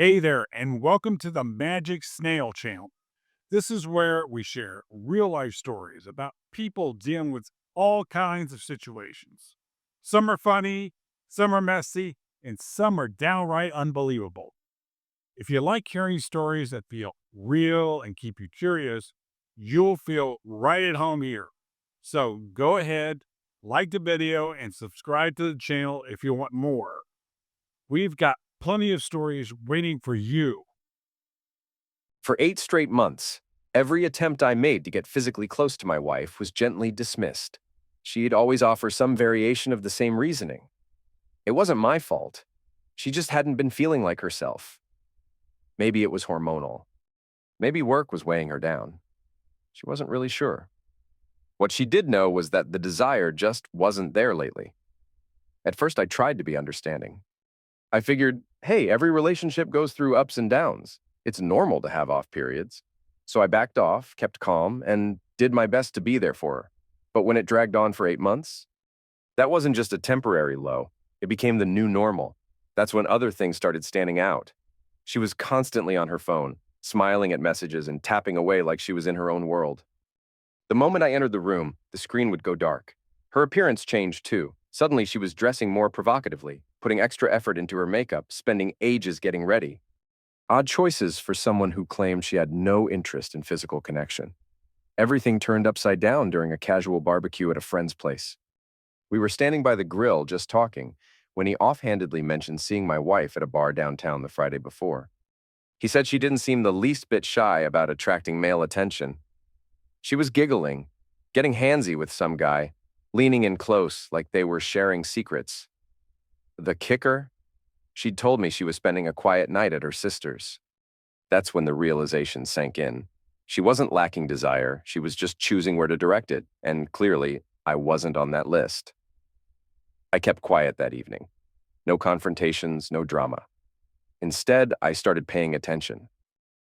Hey there, and welcome to the Magic Snail channel. This is where we share real life stories about people dealing with all kinds of situations. Some are funny, some are messy, and some are downright unbelievable. If you like hearing stories that feel real and keep you curious, you'll feel right at home here. So go ahead, like the video, and subscribe to the channel if you want more. We've got plenty of stories waiting for you. For 8 straight months, every attempt I made to get physically close to my wife was gently dismissed. She'd always offer some variation of the same reasoning. It wasn't my fault. She just hadn't been feeling like herself. Maybe it was hormonal. Maybe work was weighing her down. She wasn't really sure. What she did know was that the desire just wasn't there lately. At first, I tried to be understanding. I figured, hey, every relationship goes through ups and downs. It's normal to have off periods. So I backed off, kept calm, and did my best to be there for her. But when it dragged on for 8 months, that wasn't just a temporary low. It became the new normal. That's when other things started standing out. She was constantly on her phone, smiling at messages and tapping away like she was in her own world. The moment I entered the room, the screen would go dark. Her appearance changed too. Suddenly, she was dressing more provocatively, putting extra effort into her makeup, spending ages getting ready. Odd choices for someone who claimed she had no interest in physical connection. Everything turned upside down during a casual barbecue at a friend's place. We were standing by the grill just talking when he offhandedly mentioned seeing my wife at a bar downtown the Friday before. He said she didn't seem the least bit shy about attracting male attention. She was giggling, getting handsy with some guy, leaning in close like they were sharing secrets. The kicker? She'd told me she was spending a quiet night at her sister's. That's when the realization sank in. She wasn't lacking desire, she was just choosing where to direct it, and clearly, I wasn't on that list. I kept quiet that evening. No confrontations, no drama. Instead, I started paying attention.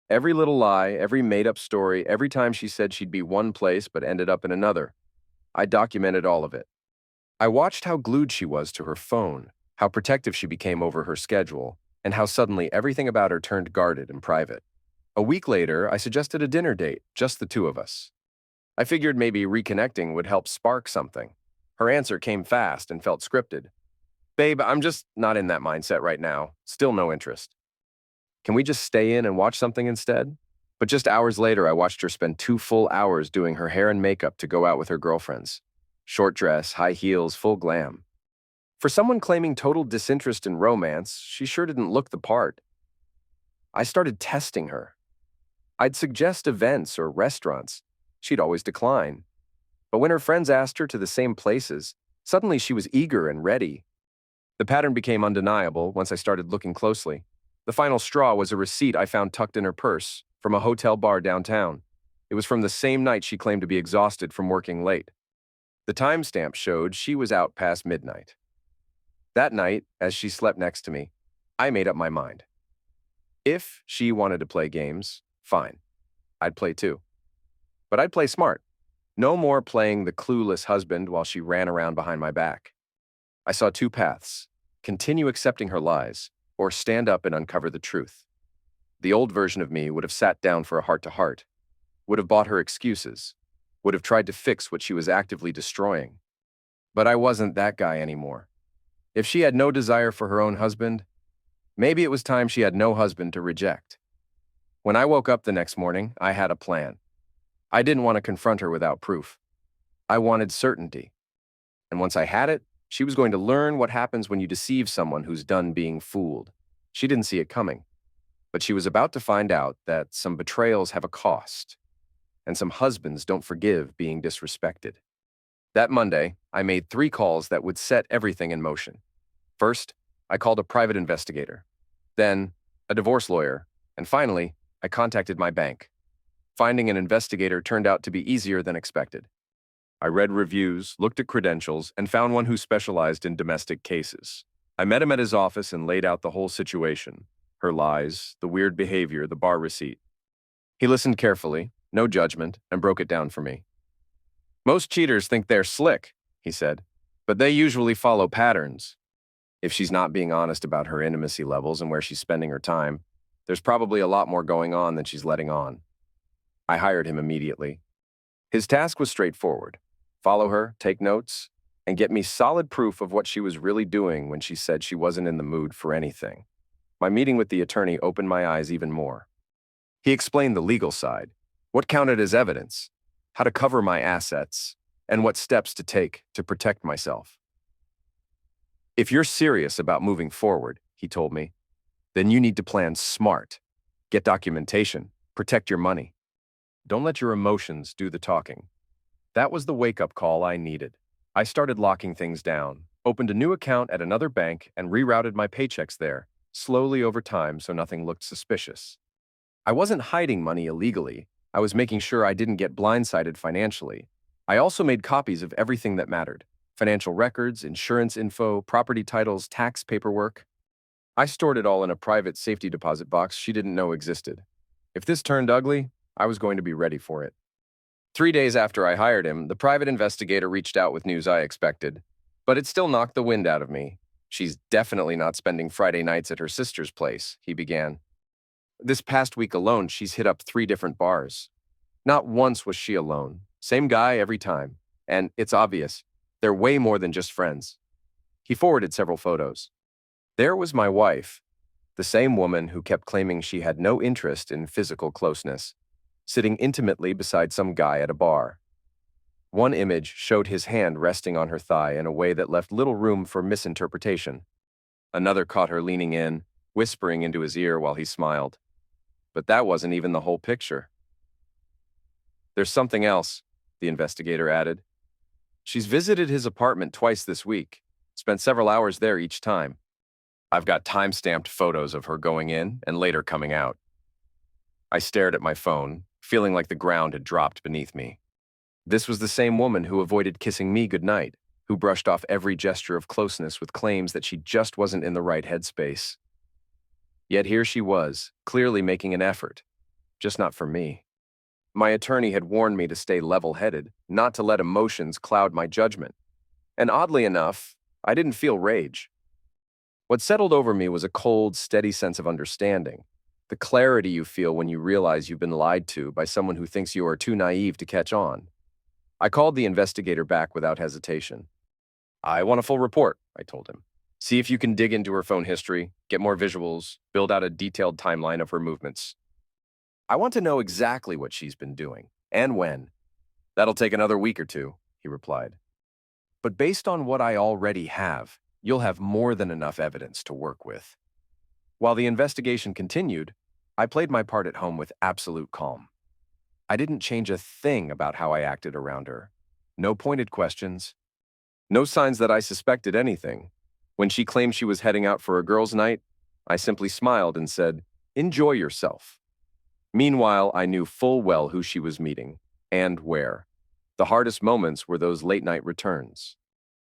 Every little lie, every made-up story, every time she said she'd be one place but ended up in another, I documented all of it. I watched how glued she was to her phone, how protective she became over her schedule, and how suddenly everything about her turned guarded and private. A week later, I suggested a dinner date, just the two of us. I figured maybe reconnecting would help spark something. Her answer came fast and felt scripted. Babe, I'm just not in that mindset right now. Still no interest. Can we just stay in and watch something instead? But just hours later, I watched her spend 2 full hours doing her hair and makeup to go out with her girlfriends. Short dress, high heels, full glam. For someone claiming total disinterest in romance, she sure didn't look the part. I started testing her. I'd suggest events or restaurants. She'd always decline. But when her friends asked her to the same places, suddenly she was eager and ready. The pattern became undeniable once I started looking closely. The final straw was a receipt I found tucked in her purse from a hotel bar downtown. It was from the same night she claimed to be exhausted from working late. The timestamp showed she was out past midnight. That night, as she slept next to me, I made up my mind. If she wanted to play games, fine. I'd play too. But I'd play smart. No more playing the clueless husband while she ran around behind my back. I saw two paths: continue accepting her lies, or stand up and uncover the truth. The old version of me would have sat down for a heart-to-heart, would have bought her excuses, would have tried to fix what she was actively destroying. But I wasn't that guy anymore. If she had no desire for her own husband, maybe it was time she had no husband to reject. When I woke up the next morning, I had a plan. I didn't want to confront her without proof. I wanted certainty. And once I had it, she was going to learn what happens when you deceive someone who's done being fooled. She didn't see it coming. But she was about to find out that some betrayals have a cost, and some husbands don't forgive being disrespected. That Monday, I made 3 calls that would set everything in motion. First, I called a private investigator. Then, a divorce lawyer. And finally, I contacted my bank. Finding an investigator turned out to be easier than expected. I read reviews, looked at credentials, and found one who specialized in domestic cases. I met him at his office and laid out the whole situation: her lies, the weird behavior, the bar receipt. He listened carefully, no judgment, and broke it down for me. Most cheaters think they're slick, he said, but they usually follow patterns. If she's not being honest about her intimacy levels and where she's spending her time, There's probably a lot more going on than she's letting on. I hired him immediately. His task was straightforward: follow her, take notes, and get me solid proof of what she was really doing when she said she wasn't in the mood for anything. My meeting with the attorney opened my eyes even more. He explained the legal side, what counted as evidence, how to cover my assets, and what steps to take to protect myself. If you're serious about moving forward, he told me, then you need to plan smart. Get documentation, protect your money. Don't let your emotions do the talking. That was the wake-up call I needed. I started locking things down, opened a new account at another bank, and rerouted my paychecks there, slowly over time so nothing looked suspicious. I wasn't hiding money illegally. I was making sure I didn't get blindsided financially. I also made copies of everything that mattered: financial records, insurance info, property titles, tax paperwork. I stored it all in a private safety deposit box she didn't know existed. If this turned ugly, I was going to be ready for it. 3 days after I hired him, the private investigator reached out with news I expected, but it still knocked the wind out of me. She's definitely not spending Friday nights at her sister's place, he began. This past week alone, she's hit up 3 different bars. Not once was she alone. Same guy every time. And it's obvious, they're way more than just friends. He forwarded several photos. There was my wife, the same woman who kept claiming she had no interest in physical closeness, sitting intimately beside some guy at a bar. One image showed his hand resting on her thigh in a way that left little room for misinterpretation. Another caught her leaning in, whispering into his ear while he smiled. But that wasn't even the whole picture. There's something else, the investigator added. She's visited his apartment twice this week, spent several hours there each time. I've got time-stamped photos of her going in and later coming out. I stared at my phone, feeling like the ground had dropped beneath me. This was the same woman who avoided kissing me goodnight, who brushed off every gesture of closeness with claims that she just wasn't in the right headspace. Yet here she was, clearly making an effort, just not for me. My attorney had warned me to stay level-headed, not to let emotions cloud my judgment. And oddly enough, I didn't feel rage. What settled over me was a cold, steady sense of understanding, the clarity you feel when you realize you've been lied to by someone who thinks you are too naive to catch on. I called the investigator back without hesitation. I want a full report, I told him. See if you can dig into her phone history, get more visuals, build out a detailed timeline of her movements. I want to know exactly what she's been doing, and when. That'll take another week or two, he replied. But based on what I already have, you'll have more than enough evidence to work with. While the investigation continued, I played my part at home with absolute calm. I didn't change a thing about how I acted around her. No pointed questions. No signs that I suspected anything. When she claimed she was heading out for a girls' night, I simply smiled and said, "Enjoy yourself." Meanwhile, I knew full well who she was meeting, and where. The hardest moments were those late-night returns.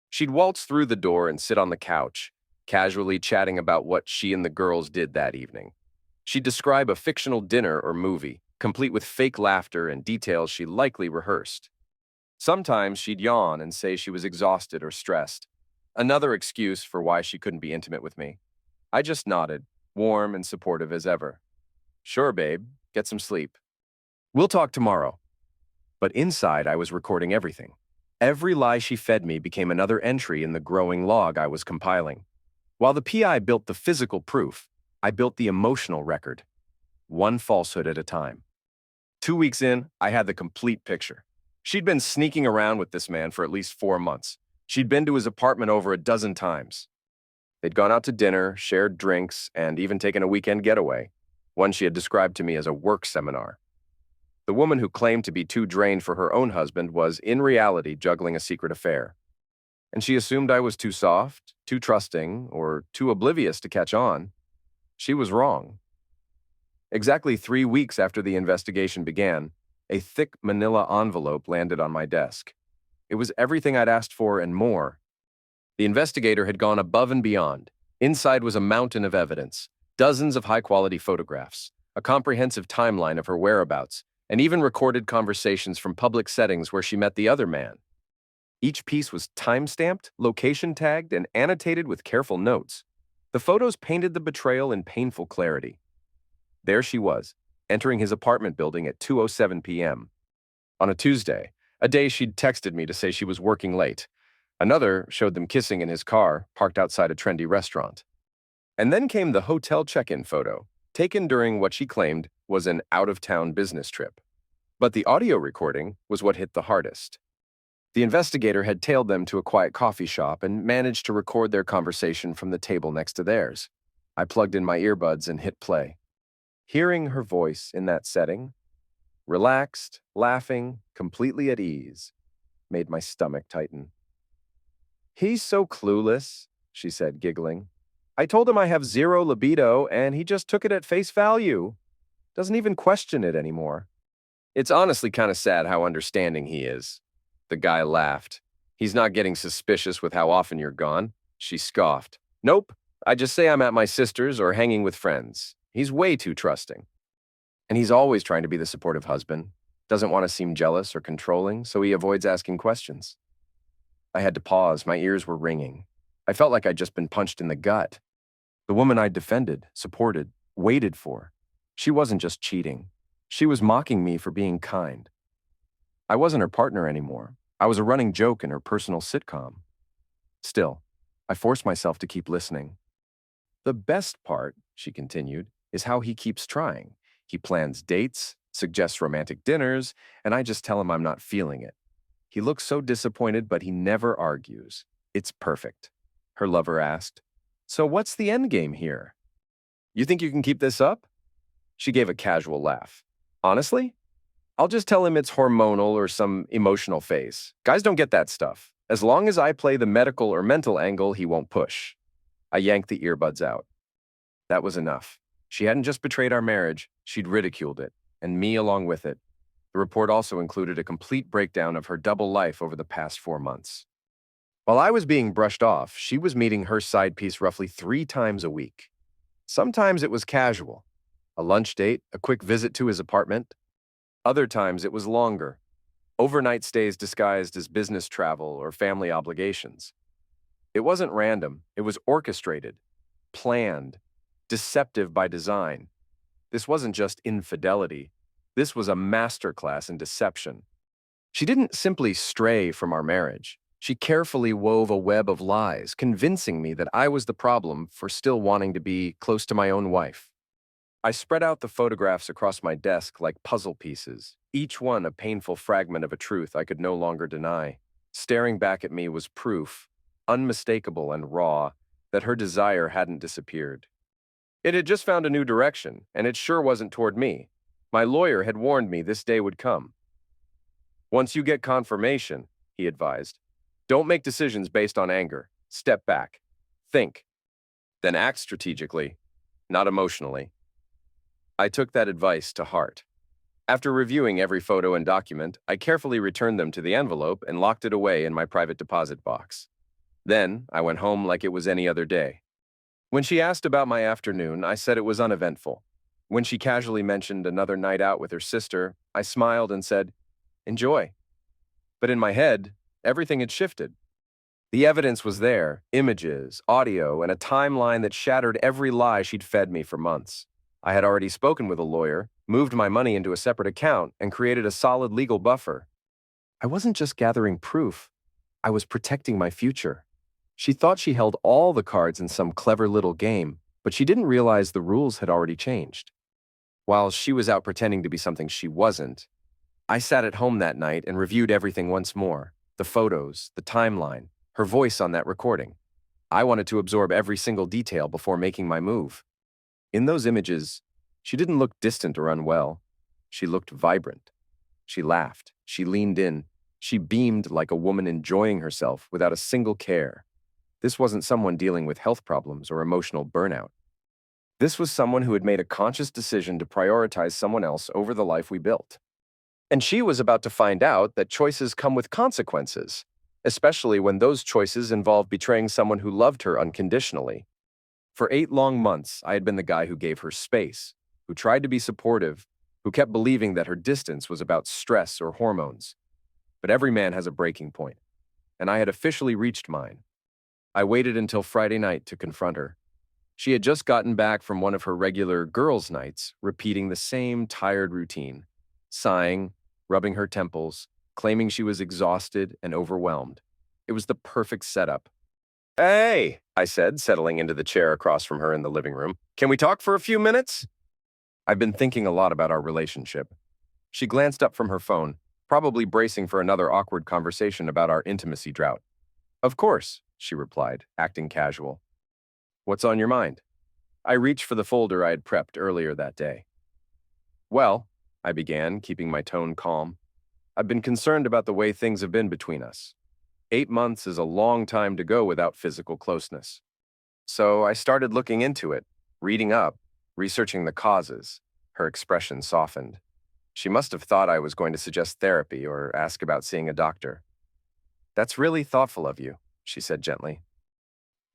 She'd waltz through the door and sit on the couch, casually chatting about what she and the girls did that evening. She'd describe a fictional dinner or movie, complete with fake laughter and details she likely rehearsed. Sometimes she'd yawn and say she was exhausted or stressed, another excuse for why she couldn't be intimate with me. I just nodded, warm and supportive as ever. Sure, babe, get some sleep. We'll talk tomorrow. But inside, I was recording everything. Every lie she fed me became another entry in the growing log I was compiling. While the PI built the physical proof, I built the emotional record, one falsehood at a time. 2 weeks in, I had the complete picture. She'd been sneaking around with this man for at least 4 months. She'd been to his apartment over a dozen times. They'd gone out to dinner, shared drinks, and even taken a weekend getaway, one she had described to me as a work seminar. The woman who claimed to be too drained for her own husband was, in reality, juggling a secret affair. And she assumed I was too soft, too trusting, or too oblivious to catch on. She was wrong. Exactly 3 weeks after the investigation began, a thick manila envelope landed on my desk. It was everything I'd asked for and more. The investigator had gone above and beyond. Inside was a mountain of evidence, dozens of high-quality photographs, a comprehensive timeline of her whereabouts, and even recorded conversations from public settings where she met the other man. Each piece was time-stamped, location-tagged, and annotated with careful notes. The photos painted the betrayal in painful clarity. There she was, entering his apartment building at 2:07 p.m. on a Tuesday, a day she'd texted me to say she was working late. Another showed them kissing in his car, parked outside a trendy restaurant. And then came the hotel check-in photo, taken during what she claimed was an out-of-town business trip. But the audio recording was what hit the hardest. The investigator had tailed them to a quiet coffee shop and managed to record their conversation from the table next to theirs. I plugged in my earbuds and hit play. Hearing her voice in that setting, relaxed, laughing, completely at ease, made my stomach tighten. "He's so clueless," she said, giggling. "I told him I have zero libido, and he just took it at face value. Doesn't even question it anymore." "It's honestly kind of sad how understanding he is." The guy laughed. "He's not getting suspicious with how often you're gone." She scoffed. "Nope, I just say I'm at my sister's or hanging with friends. He's way too trusting. And he's always trying to be the supportive husband. Doesn't want to seem jealous or controlling, so he avoids asking questions." I had to pause. My ears were ringing. I felt like I'd just been punched in the gut. The woman I'd defended, supported, waited for. She wasn't just cheating. She was mocking me for being kind. I wasn't her partner anymore. I was a running joke in her personal sitcom. Still, I forced myself to keep listening. "The best part," she continued, "is how he keeps trying. He plans dates, suggests romantic dinners, and I just tell him I'm not feeling it. He looks so disappointed, but he never argues. It's perfect." Her lover asked, "So what's the end game here? You think you can keep this up?" She gave a casual laugh. "Honestly, I'll just tell him it's hormonal or some emotional phase. Guys don't get that stuff. As long as I play the medical or mental angle, he won't push." I yanked the earbuds out. That was enough. She hadn't just betrayed our marriage, she'd ridiculed it, and me along with it. The report also included a complete breakdown of her double life over the past 4 months. While I was being brushed off, she was meeting her side piece roughly 3 times a week. Sometimes it was casual, a lunch date, a quick visit to his apartment. Other times it was longer, overnight stays disguised as business travel or family obligations. It wasn't random, it was orchestrated, planned, deceptive by design. This wasn't just infidelity. This was a masterclass in deception. She didn't simply stray from our marriage. She carefully wove a web of lies, convincing me that I was the problem for still wanting to be close to my own wife. I spread out the photographs across my desk like puzzle pieces, each one a painful fragment of a truth I could no longer deny. Staring back at me was proof, unmistakable and raw, that her desire hadn't disappeared. It had just found a new direction, and it sure wasn't toward me. My lawyer had warned me this day would come. "Once you get confirmation," he advised, "don't make decisions based on anger. Step back. Think. Then act strategically, not emotionally." I took that advice to heart. After reviewing every photo and document, I carefully returned them to the envelope and locked it away in my private deposit box. Then, I went home like it was any other day. When she asked about my afternoon, I said it was uneventful. When she casually mentioned another night out with her sister, I smiled and said, "Enjoy." But in my head, everything had shifted. The evidence was there, images, audio, and a timeline that shattered every lie she'd fed me for months. I had already spoken with a lawyer, moved my money into a separate account, and created a solid legal buffer. I wasn't just gathering proof. I was protecting my future. She thought she held all the cards in some clever little game, but she didn't realize the rules had already changed. While she was out pretending to be something she wasn't, I sat at home that night and reviewed everything once more. The photos, the timeline, her voice on that recording. I wanted to absorb every single detail before making my move. In those images, she didn't look distant or unwell. She looked vibrant. She laughed. She leaned in. She beamed like a woman enjoying herself without a single care. This wasn't someone dealing with health problems or emotional burnout. This was someone who had made a conscious decision to prioritize someone else over the life we built. And she was about to find out that choices come with consequences, especially when those choices involve betraying someone who loved her unconditionally. For 8 long months, I had been the guy who gave her space, who tried to be supportive, who kept believing that her distance was about stress or hormones. But every man has a breaking point, and I had officially reached mine. I waited until Friday night to confront her. She had just gotten back from one of her regular girls' nights, repeating the same tired routine, sighing, rubbing her temples, claiming she was exhausted and overwhelmed. It was the perfect setup. "Hey," I said, settling into the chair across from her in the living room. "Can we talk for a few minutes?" I've been thinking a lot about our relationship. She glanced up from her phone, probably bracing for another awkward conversation about our intimacy drought. "Of course," she replied, acting casual. "What's on your mind?" I reached for the folder I had prepped earlier that day. "Well," I began, keeping my tone calm, "I've been concerned about the way things have been between us. 8 months is a long time to go without physical closeness. So I started looking into it, reading up, researching the causes." Her expression softened. She must have thought I was going to suggest therapy or ask about seeing a doctor. "That's really thoughtful of you," she said gently.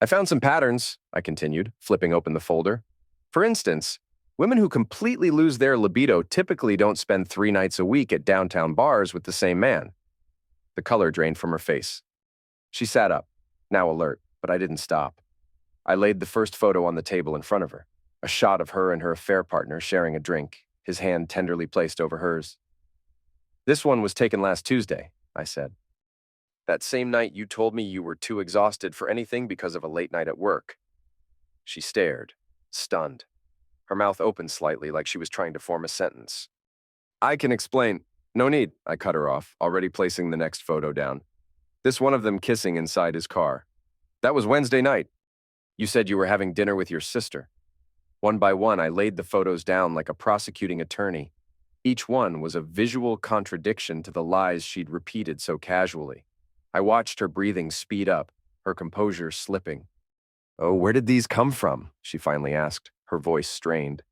"I found some patterns," I continued, flipping open the folder. "For instance, women who completely lose their libido typically don't spend 3 nights a week at downtown bars with the same man." The color drained from her face. She sat up, now alert, but I didn't stop. I laid the first photo on the table in front of her, a shot of her and her affair partner sharing a drink, his hand tenderly placed over hers. "This one was taken last Tuesday," I said. "That same night you told me you were too exhausted for anything because of a late night at work." She stared, stunned. Her mouth opened slightly like she was trying to form a sentence. "I can explain." "No need," I cut her off, already placing the next photo down. "This one of them kissing inside his car. That was Wednesday night. You said you were having dinner with your sister." One by one, I laid the photos down like a prosecuting attorney. Each one was a visual contradiction to the lies she'd repeated so casually. I watched her breathing speed up, her composure slipping. "Oh, where did these come from?" she finally asked, her voice strained.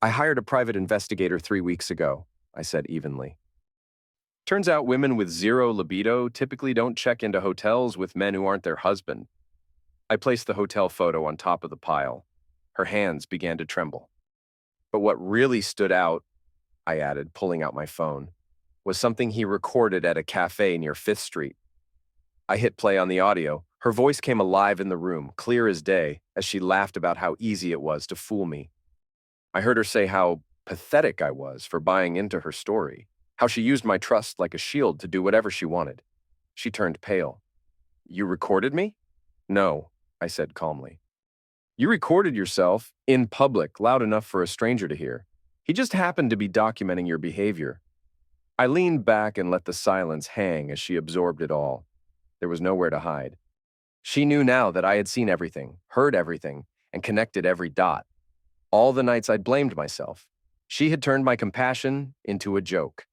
"I hired a private investigator 3 weeks ago," I said evenly. "Turns out women with zero libido typically don't check into hotels with men who aren't their husband." I placed the hotel photo on top of the pile. Her hands began to tremble. "But what really stood out," I added, pulling out my phone, "was something he recorded at a cafe near 5th Street. I hit play on the audio. Her voice came alive in the room, clear as day, as she laughed about how easy it was to fool me. I heard her say how pathetic I was for buying into her story, how she used my trust like a shield to do whatever she wanted. She turned pale. "You recorded me?" "No," I said calmly. "You recorded yourself, in public, loud enough for a stranger to hear. He just happened to be documenting your behavior." I leaned back and let the silence hang as she absorbed it all. There was nowhere to hide. She knew now that I had seen everything, heard everything, and connected every dot. All the nights I'd blamed myself. She had turned my compassion into a joke.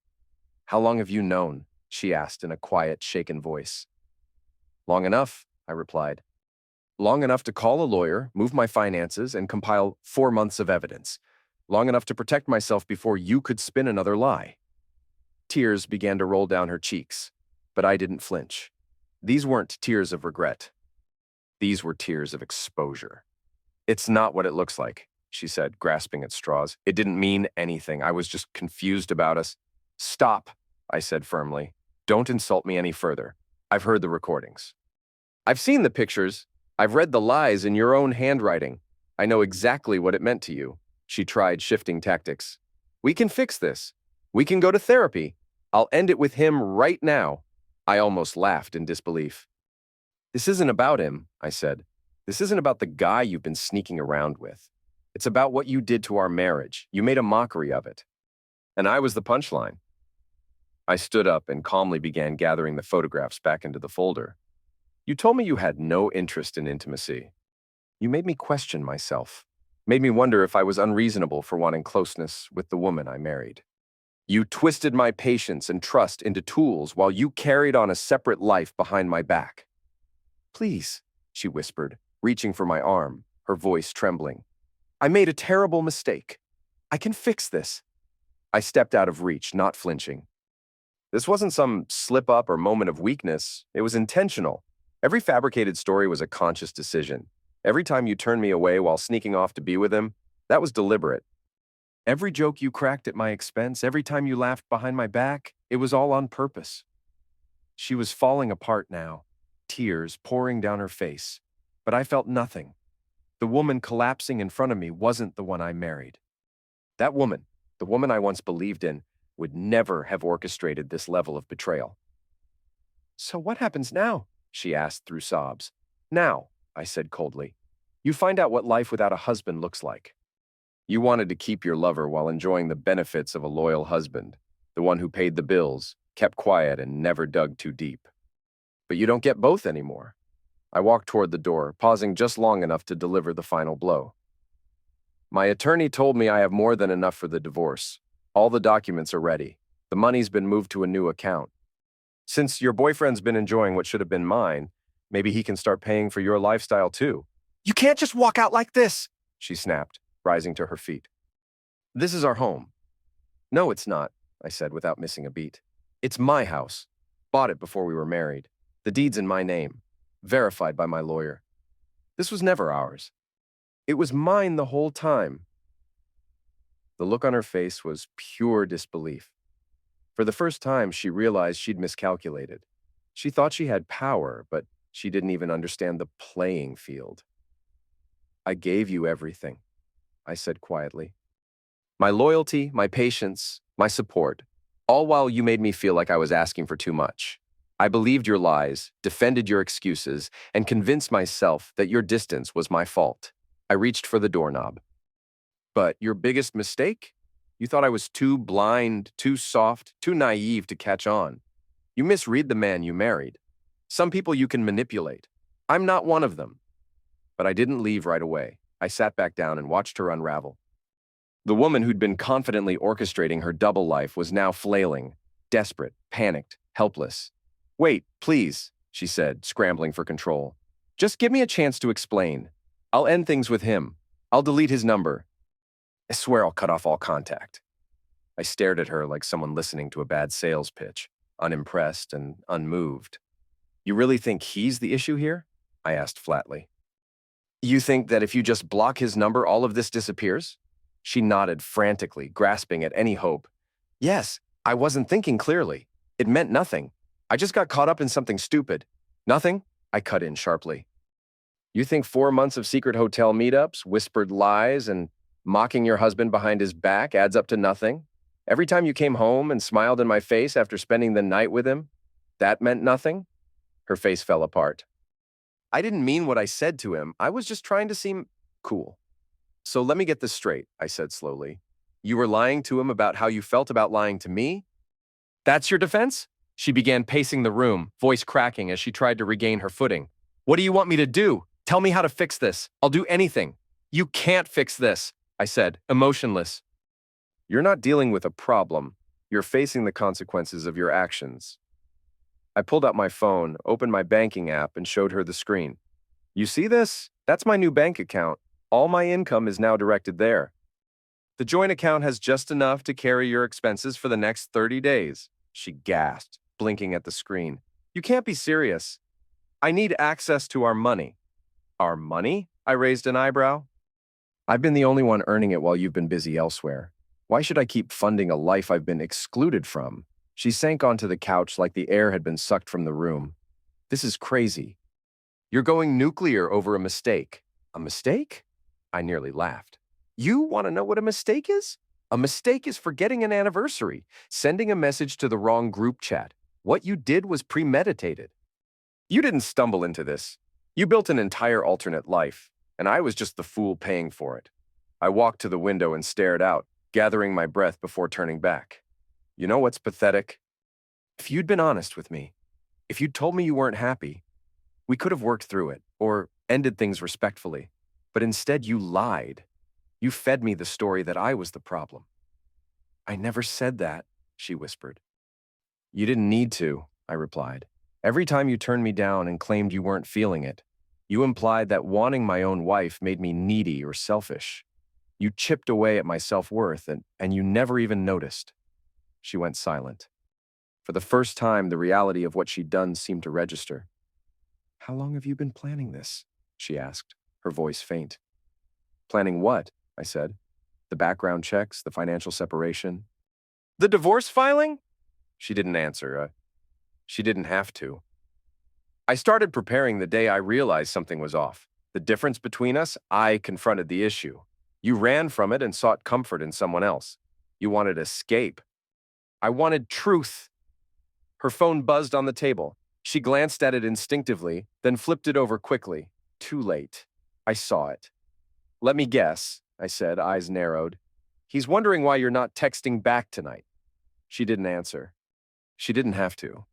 "How long have you known?" she asked in a quiet, shaken voice. "Long enough," I replied. "Long enough to call a lawyer, move my finances, and compile 4 months of evidence. Long enough to protect myself before you could spin another lie." Tears began to roll down her cheeks, but I didn't flinch. These weren't tears of regret. These were tears of exposure. "It's not what it looks like," she said, grasping at straws. "It didn't mean anything. I was just confused about us." "Stop," I said firmly. "Don't insult me any further. I've heard the recordings. I've seen the pictures. I've read the lies in your own handwriting. I know exactly what it meant to you." She tried shifting tactics. "We can fix this. We can go to therapy. I'll end it with him right now." I almost laughed in disbelief. "This isn't about him," I said. "This isn't about the guy you've been sneaking around with. It's about what you did to our marriage. You made a mockery of it. And I was the punchline." I stood up and calmly began gathering the photographs back into the folder. "You told me you had no interest in intimacy. You made me question myself, made me wonder if I was unreasonable for wanting closeness with the woman I married. You twisted my patience and trust into tools while you carried on a separate life behind my back." "Please," she whispered, reaching for my arm, her voice trembling. "I made a terrible mistake. I can fix this." I stepped out of reach, not flinching. This wasn't some slip-up or moment of weakness. It was intentional. Every fabricated story was a conscious decision. Every time you turned me away while sneaking off to be with him, that was deliberate. Every joke you cracked at my expense, every time you laughed behind my back, it was all on purpose. She was falling apart now, tears pouring down her face, but I felt nothing. The woman collapsing in front of me wasn't the one I married. That woman, the woman I once believed in, would never have orchestrated this level of betrayal. "So what happens now?" she asked through sobs. "Now," I said coldly, "you find out what life without a husband looks like." You wanted to keep your lover while enjoying the benefits of a loyal husband, the one who paid the bills, kept quiet, and never dug too deep. But you don't get both anymore. I walked toward the door, pausing just long enough to deliver the final blow. My attorney told me I have more than enough for the divorce. All the documents are ready. The money's been moved to a new account. Since your boyfriend's been enjoying what should have been mine, maybe he can start paying for your lifestyle too. "You can't just walk out like this," she snapped, rising to her feet. "This is our home." "No, it's not," I said without missing a beat. "It's my house. Bought it before we were married. The deed's in my name, verified by my lawyer. This was never ours. It was mine the whole time." The look on her face was pure disbelief. For the first time, she realized she'd miscalculated. She thought she had power, but she didn't even understand the playing field. "I gave you everything," I said quietly. "My loyalty, my patience, my support, all while you made me feel like I was asking for too much. I believed your lies, defended your excuses, and convinced myself that your distance was my fault." I reached for the doorknob. "But your biggest mistake? You thought I was too blind, too soft, too naive to catch on. You misread the man you married. Some people you can manipulate. I'm not one of them." But I didn't leave right away. I sat back down and watched her unravel. The woman who'd been confidently orchestrating her double life was now flailing, desperate, panicked, helpless. "Wait, please," she said, scrambling for control. "Just give me a chance to explain. I'll end things with him. I'll delete his number. I swear I'll cut off all contact." I stared at her like someone listening to a bad sales pitch, unimpressed and unmoved. "You really think he's the issue here?" I asked flatly. "You think that if you just block his number, all of this disappears?" She nodded frantically, grasping at any hope. "Yes, I wasn't thinking clearly. It meant nothing. I just got caught up in something stupid." "Nothing?" I cut in sharply. "You think 4 months of secret hotel meetups, whispered lies, and mocking your husband behind his back adds up to nothing? Every time you came home and smiled in my face after spending the night with him, that meant nothing?" Her face fell apart. "I didn't mean what I said to him. I was just trying to seem cool." "So let me get this straight," I said slowly. "You were lying to him about how you felt about lying to me? That's your defense?" She began pacing the room, voice cracking as she tried to regain her footing. "What do you want me to do? Tell me how to fix this. I'll do anything." "You can't fix this," I said, emotionless. "You're not dealing with a problem. You're facing the consequences of your actions." I pulled out my phone, opened my banking app, and showed her the screen. "You see this? That's my new bank account. All my income is now directed there. The joint account has just enough to carry your expenses for the next 30 days. She gasped, blinking at the screen. "You can't be serious. I need access to our money." "Our money?" I raised an eyebrow. "I've been the only one earning it while you've been busy elsewhere. Why should I keep funding a life I've been excluded from?" She sank onto the couch like the air had been sucked from the room. "This is crazy. You're going nuclear over a mistake." "A mistake?" I nearly laughed. "You want to know what a mistake is? A mistake is forgetting an anniversary, sending a message to the wrong group chat. What you did was premeditated. You didn't stumble into this. You built an entire alternate life, and I was just the fool paying for it." I walked to the window and stared out, gathering my breath before turning back. "You know what's pathetic? If you'd been honest with me, if you'd told me you weren't happy, we could have worked through it, or ended things respectfully. But instead you lied. You fed me the story that I was the problem." "I never said that," she whispered. "You didn't need to," I replied. "Every time you turned me down and claimed you weren't feeling it, you implied that wanting my own wife made me needy or selfish. You chipped away at my self-worth, and you never even noticed." She went silent. For the first time, the reality of what she'd done seemed to register. "How long have you been planning this?" she asked, her voice faint. "Planning what?" I said. "The background checks, the financial separation." "The divorce filing?" She didn't answer. She didn't have to. "I started preparing the day I realized something was off. The difference between us, I confronted the issue. You ran from it and sought comfort in someone else. You wanted escape. I wanted truth. Her phone buzzed on the table. She glanced at it instinctively, then flipped it over quickly. Too late. I saw it. Let me guess, I said, eyes narrowed. He's wondering why you're not texting back tonight. She didn't answer. She didn't have to.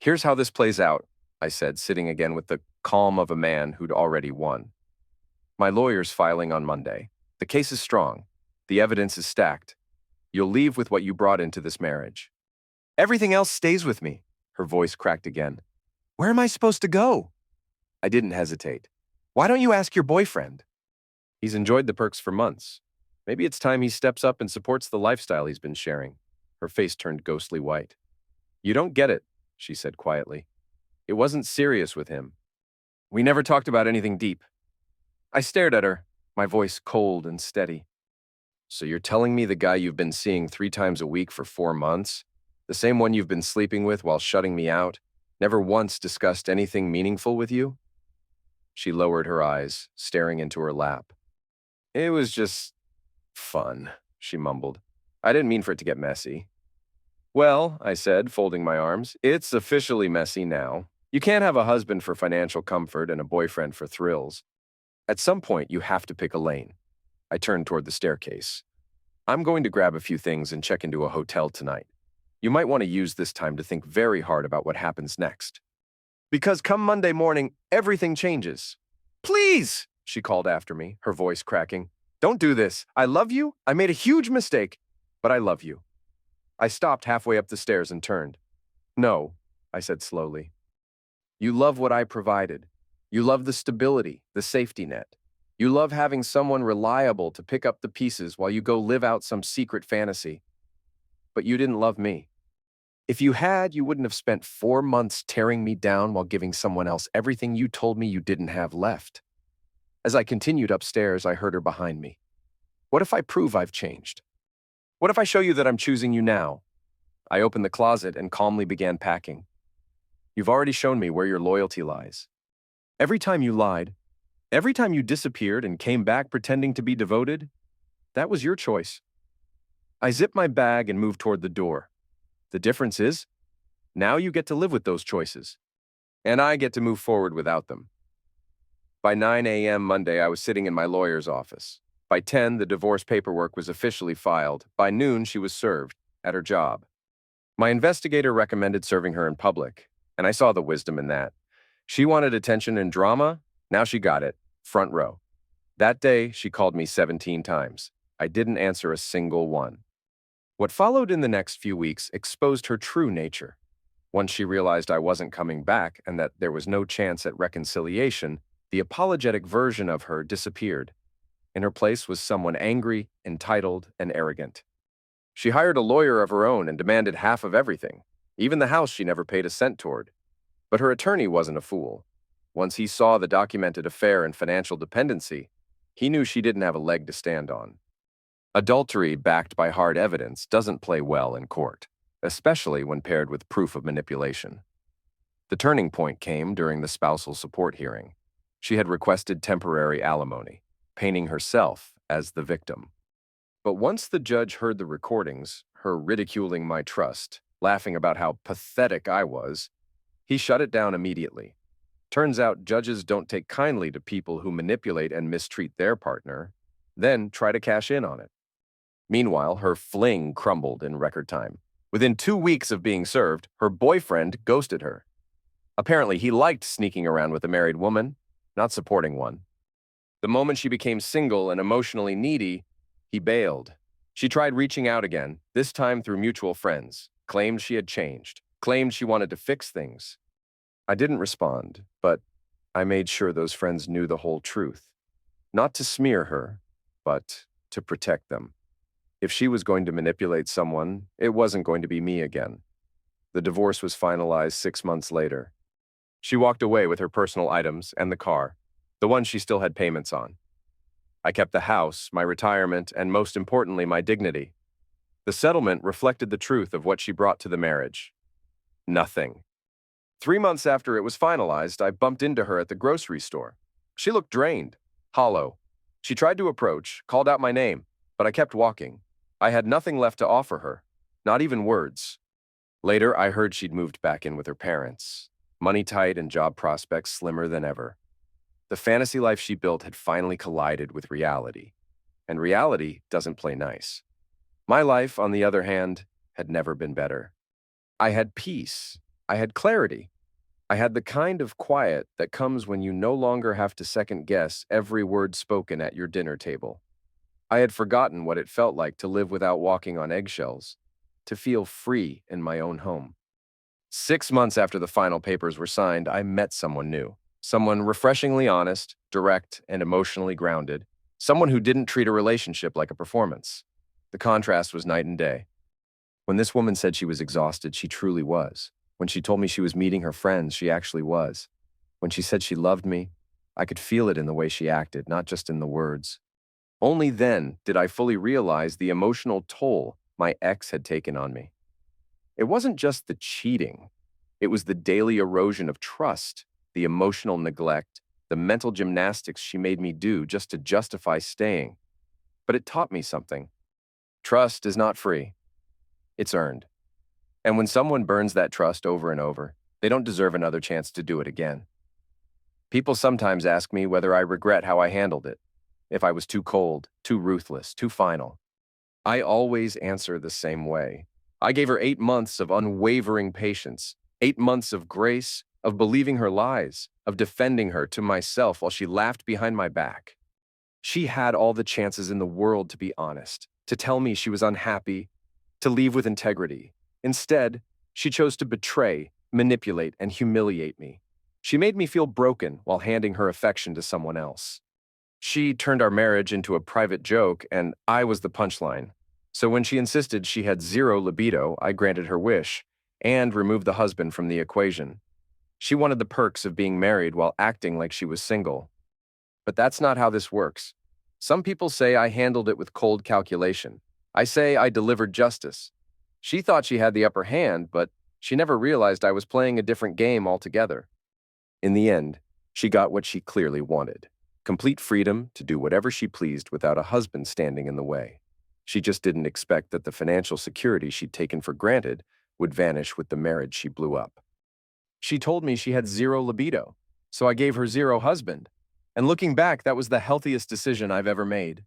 Here's how this plays out, I said, sitting again with the calm of a man who'd already won. My lawyer's filing on Monday. The case is strong. The evidence is stacked. You'll leave with what you brought into this marriage. Everything else stays with me. Her voice cracked again. Where am I supposed to go? I didn't hesitate. Why don't you ask your boyfriend? He's enjoyed the perks for months. Maybe it's time he steps up and supports the lifestyle he's been sharing. Her face turned ghostly white. You don't get it, she said quietly. It wasn't serious with him. We never talked about anything deep. I stared at her, my voice cold and steady. So you're telling me the guy you've been seeing 3 times a week for 4 months, the same one you've been sleeping with while shutting me out, never once discussed anything meaningful with you? She lowered her eyes, staring into her lap. It was just fun, she mumbled. I didn't mean for it to get messy. Well, I said, folding my arms, it's officially messy now. You can't have a husband for financial comfort and a boyfriend for thrills. At some point, you have to pick a lane. I turned toward the staircase. I'm going to grab a few things and check into a hotel tonight. You might want to use this time to think very hard about what happens next. Because come Monday morning, everything changes. Please, she called after me, her voice cracking. Don't do this. I love you. I made a huge mistake, but I love you. I stopped halfway up the stairs and turned. No, I said slowly. You love what I provided. You love the stability, the safety net. You love having someone reliable to pick up the pieces while you go live out some secret fantasy. But you didn't love me. If you had, you wouldn't have spent 4 months tearing me down while giving someone else everything you told me you didn't have left. As I continued upstairs, I heard her behind me. What if I prove I've changed? What if I show you that I'm choosing you now? I opened the closet and calmly began packing. You've already shown me where your loyalty lies. Every time you lied, every time you disappeared and came back pretending to be devoted, that was your choice. I zipped my bag and moved toward the door. The difference is, now you get to live with those choices, and I get to move forward without them. By 9 a.m. Monday, I was sitting in my lawyer's office. By 10, the divorce paperwork was officially filed. By noon, she was served, at her job. My investigator recommended serving her in public, and I saw the wisdom in that. She wanted attention and drama. Now she got it, front row. That day, she called me 17 times. I didn't answer a single one. What followed in the next few weeks exposed her true nature. Once she realized I wasn't coming back and that there was no chance at reconciliation, the apologetic version of her disappeared. In her place was someone angry, entitled, and arrogant. She hired a lawyer of her own and demanded half of everything, even the house she never paid a cent toward. But her attorney wasn't a fool. Once he saw the documented affair and financial dependency, he knew she didn't have a leg to stand on. Adultery backed by hard evidence doesn't play well in court, especially when paired with proof of manipulation. The turning point came during the spousal support hearing. She had requested temporary alimony, painting herself as the victim. But once the judge heard the recordings, her ridiculing my trust, laughing about how pathetic I was, he shut it down immediately. Turns out judges don't take kindly to people who manipulate and mistreat their partner, then try to cash in on it. Meanwhile, her fling crumbled in record time. Within 2 weeks of being served, her boyfriend ghosted her. Apparently, he liked sneaking around with a married woman, not supporting one. The moment she became single and emotionally needy, he bailed. She tried reaching out again, this time through mutual friends, claimed she had changed, claimed she wanted to fix things. I didn't respond, but I made sure those friends knew the whole truth. Not to smear her, but to protect them. If she was going to manipulate someone, it wasn't going to be me again. The divorce was finalized 6 months later. She walked away with her personal items and the car, the one she still had payments on. I kept the house, my retirement, and most importantly, my dignity. The settlement reflected the truth of what she brought to the marriage. Nothing. 3 months after it was finalized, I bumped into her at the grocery store. She looked drained, hollow. She tried to approach, called out my name, but I kept walking. I had nothing left to offer her, not even words. Later, I heard she'd moved back in with her parents, money tight and job prospects slimmer than ever. The fantasy life she built had finally collided with reality, and reality doesn't play nice. My life, on the other hand, had never been better. I had peace. I had clarity. I had the kind of quiet that comes when you no longer have to second guess every word spoken at your dinner table. I had forgotten what it felt like to live without walking on eggshells, to feel free in my own home. 6 months after the final papers were signed, I met someone new. Someone refreshingly honest, direct, and emotionally grounded. Someone who didn't treat a relationship like a performance. The contrast was night and day. When this woman said she was exhausted, she truly was. When she told me she was meeting her friends, she actually was. When she said she loved me, I could feel it in the way she acted, not just in the words. Only then did I fully realize the emotional toll my ex had taken on me. It wasn't just the cheating. It was the daily erosion of trust, the emotional neglect, the mental gymnastics she made me do just to justify staying. But it taught me something. Trust is not free. It's earned. And when someone burns that trust over and over, they don't deserve another chance to do it again. People sometimes ask me whether I regret how I handled it, if I was too cold, too ruthless, too final. I always answer the same way. I gave her 8 months of unwavering patience, 8 months of grace, of believing her lies, of defending her to myself while she laughed behind my back. She had all the chances in the world to be honest, to tell me she was unhappy, to leave with integrity. Instead, she chose to betray, manipulate, and humiliate me. She made me feel broken while handing her affection to someone else. She turned our marriage into a private joke, and I was the punchline. So when she insisted she had zero libido, I granted her wish and removed the husband from the equation. She wanted the perks of being married while acting like she was single. But that's not how this works. Some people say I handled it with cold calculation. I say I delivered justice. She thought she had the upper hand, but she never realized I was playing a different game altogether. In the end, she got what she clearly wanted. Complete freedom to do whatever she pleased without a husband standing in the way. She just didn't expect that the financial security she'd taken for granted would vanish with the marriage she blew up. She told me she had zero libido, so I gave her zero husband. And looking back, that was the healthiest decision I've ever made.